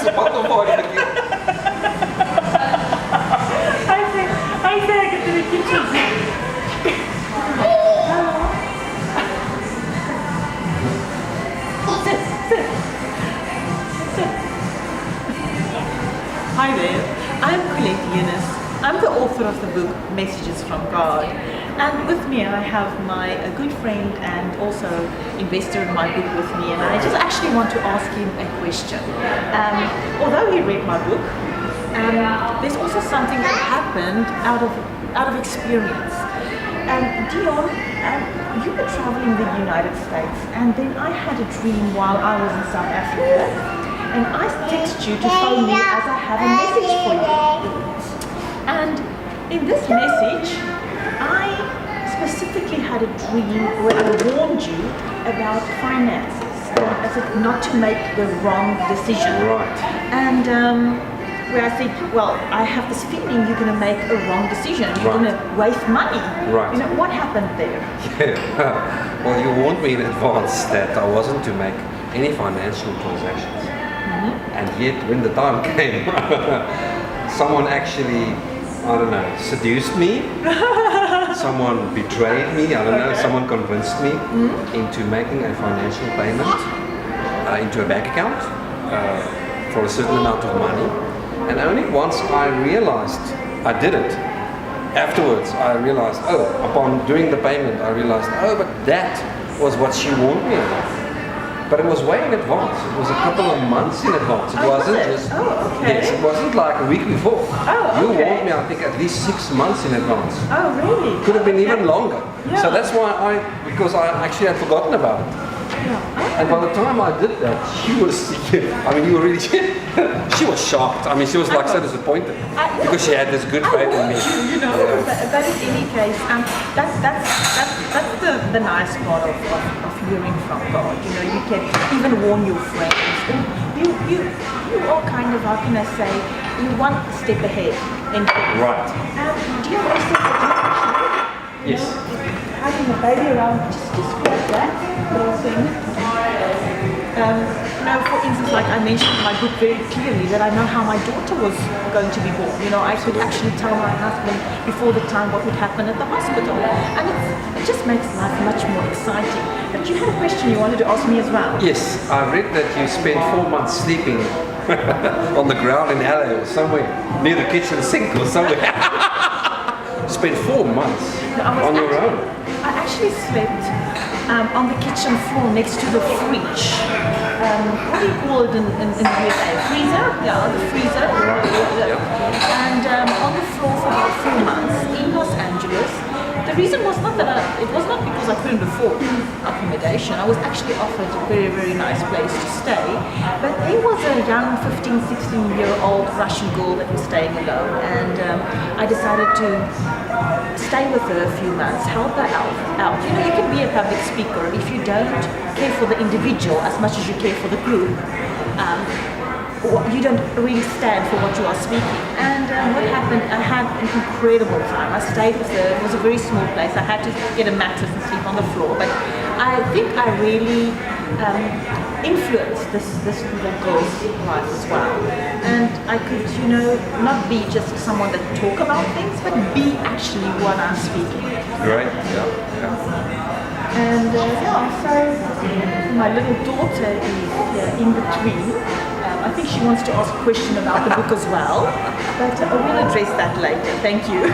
the bottle for it again. I say I get to the kitchen. Hi there, I'm Colette Eunice. I'm the author of the book Messages from God. And with me I have a good friend and also investor in my book with me, and I just actually want to ask him a question. Although he read my book, there's also something that happened out of experience. Deon, you were traveling the United States, and then I had a dream while I was in South Africa. And I text you to phone me as I have a message for you. And in this message, I specifically had a dream where I warned you about finances, as if not to make the wrong decision. Right. And where I said, well, I have this feeling you're going to make a wrong decision. You're going to waste money. Right. You know, what happened there? Yeah. Well, you warned me in advance that I wasn't to make any financial transactions. And yet, when the time came, someone actually, I don't know, seduced me. Someone betrayed me. I don't know. Someone convinced me into making a financial payment into a bank account for a certain amount of money. And only once I realized I did it, afterwards I realized, upon doing the payment, I realized, but that was what she warned me about. But it was way in advance. It was a couple of months in advance. It wasn't just. Yes, it wasn't like a week before. You warned me, I think, at least 6 months in advance. Oh, really? Could have been even longer. Yeah. So that's why because I actually had forgotten about it. Yeah. And by the time I did that, she was, you were really, she was shocked. She was like so disappointed because she had this good faith in me. You know, but in any case, that's the nice part of hearing from God. You know, you can even warn your friends. You are kind of, how can I say, you one step ahead in things. Right. Do you also Yes. Having a baby around, just grab that little thing. For instance, like I mentioned in my book very clearly that I know how my daughter was going to be born. You know, I could actually tell my husband before the time what would happen at the hospital. And it just makes life much more exciting. But you had a question you wanted to ask me as well. Yes, I read that you spent 4 months sleeping on the ground in LA or somewhere, near the kitchen sink or somewhere. Spent 4 months on your own. I actually slept on the kitchen floor next to the fridge. What do you call it in the USA? Freezer? Yeah, the freezer. Right. Yeah. And on the floor for about 4 months in Los Angeles. The reason was not that it was not because I couldn't afford accommodation. I was actually offered a very, very nice place to stay. But there was a young 15, 16-year-old Russian girl that was staying alone. And I decided to stay with her a few months, help her out. You know, you can be a public speaker if you don't care for the individual as much as you care for the group. You don't really stand for what you are speaking. And what happened, I had an incredible time. I stayed with her. It was a very small place. I had to get a mattress and sleep on the floor. But I think I really influenced this little girl's life as well. And I could, not be just someone that talk about things, but be actually what I'm speaking. Right, yeah. And so my little daughter is in between. I think she wants to ask a question about the book as well, but we'll address that later. Thank you.